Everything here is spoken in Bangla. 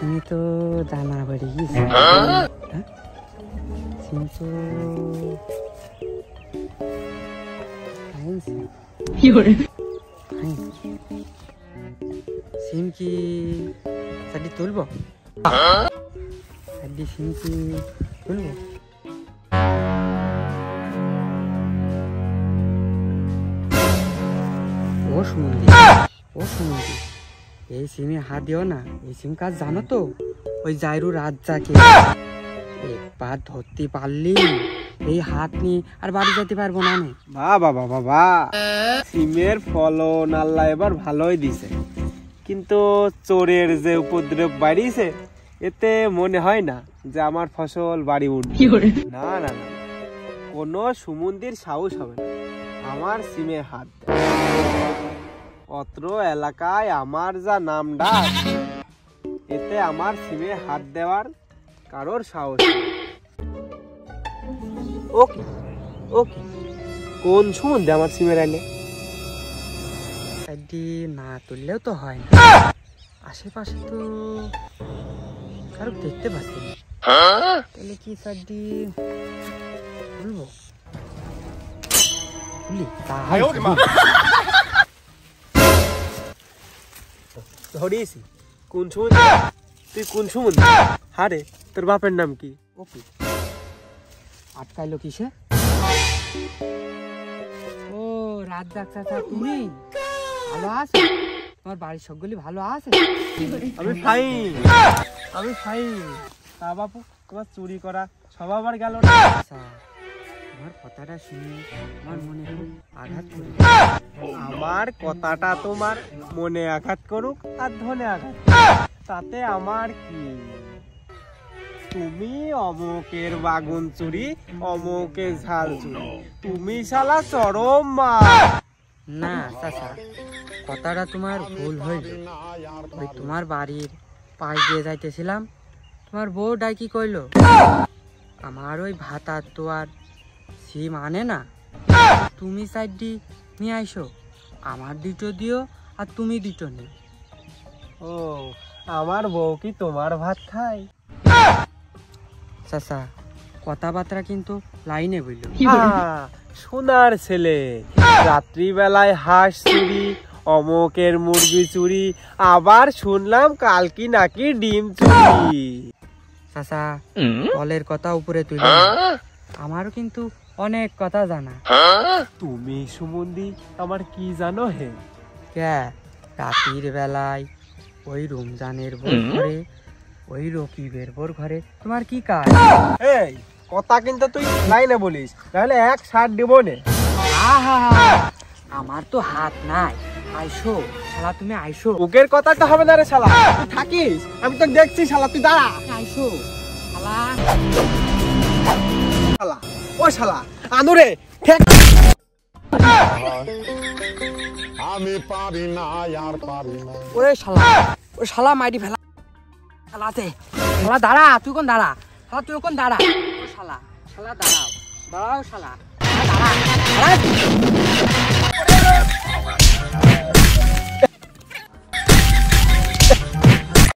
সিমি তো দানা বেড়ে গেছে। হ্যাঁ সিমি তো সিম কি সাডি তুলবো? সাডি সিম কি তুলবো? ও সুমন্দি, ও সুমন্দি, এই সিমে হাত দিও না। এই সিম কাজ জানো তো? ওই জাইরু রাজ্জাকে একবার ধরতে পারলি এই হাত নিয়ে আর বাড়ি যেতে পারবো না। বাবা বাবা, সিমের ফলন আল্লাহ এবার ভালোই দিছে, কিন্তু চোরের যে উপদ্রব বাড়িয়েছে এতে মনে হয় না যে আমার ফসল বাড়ি উঠবে। না না না, কোনো সুমন্দির সাহস হবে না আমার সিমে হাত দেয়। অত্র এলাকায় আমার যা নাম ডাক, এতে আমার সিমে হাত দেওয়ার কারোর সাহস নেই। ওকে ওকে, কোন সুমন্দি আমার সিমের আইলে? সাডি না তুললেও তো হয় না, আশেপাশে তো কারো দেখতে পাচ্ছি না। তাহলে কি সাডি তুলবো? তুলি ধরিয়েছি। কোন সুমন্দি? তুই কোন সুমন্দি? হারে, তোর বাপের নাম কি? ওকে, আটকাইলো কিসে? ও রাজ্জাক চাচা, তুমি ভালো আছো? তোমার বাড়ির সবগুলি ভালো আছে? আমি ফাইন, আমি ফাইন। তা বাপু, তোমার চুরি করা স্বভাব আর গেল না? আমার কথাটা শুনে আমার মনে খুব আঘাত করুক। আমার কথাটা তোমার মনে আঘাত করুক আর ধনে আঘাত, তাতে আমার কি? তুমি অমুকের বাগুন চুরি, অমুকের ঝাল চুরি, তুমি শালা চরম মা। না চাচা, কথাটা তোমার ভুল হইল। ওই তোমার বাড়ির পাশ দিয়ে যাইতেছিলাম, তোমার বউ ডাকি কইলো আমার ওই ভাতার তো আর সিম আনে না, তুমি সাইডি নিয়ে আইসো, আমার দুটো দিও আর তুমি দুটো নিও। ও, আমার বউ কি তোমার ভাত খায়? চাচা, কথাবার্তা কিন্তু লাইনে বলল। সোনার ছেলে, রাত্রিবেলায় হাঁস চুরি, অমুকের মুরগি চুরি, আবার শুনলাম কালকি নাকি ডিম চুরি। চাচা, কলের কথা উপরে তুলে, আমারও কিন্তু অনেক কথা জানা। তুমি সুমন্দি আমার কি জানো হে? কে? রাতের বেলায় ওই রমজানের বোর ঘরে, ওই রকিবের বোর ঘরে তোমার কি কাজ? এই কথা কিন্তু তুই লাইনে বলিস, তাহলে এক শার্ট দিব নে। আহা, আমার তো হাত নাই। আইসো শালা, তুমি আইসো। ওকের কথাটা হবে না রে শালা, তুই থাকিস, আমি তো দেখছি শালা, তুই দাঁড়া। আইসো শালা। শালা, ও শালা আনুরে ঠেক। আমি পারি না আর পারি না। ওরে শালা, ও শালা মাইরি ফেলা শালাতে। শালা দাঁড়া, তুই কোন দাঁড়া? শালা তুই কোন দাঁড়া? ও শালা, শালা দাঁড়াও, দাঁড়াও শালা, দাঁড়া দাঁড়া।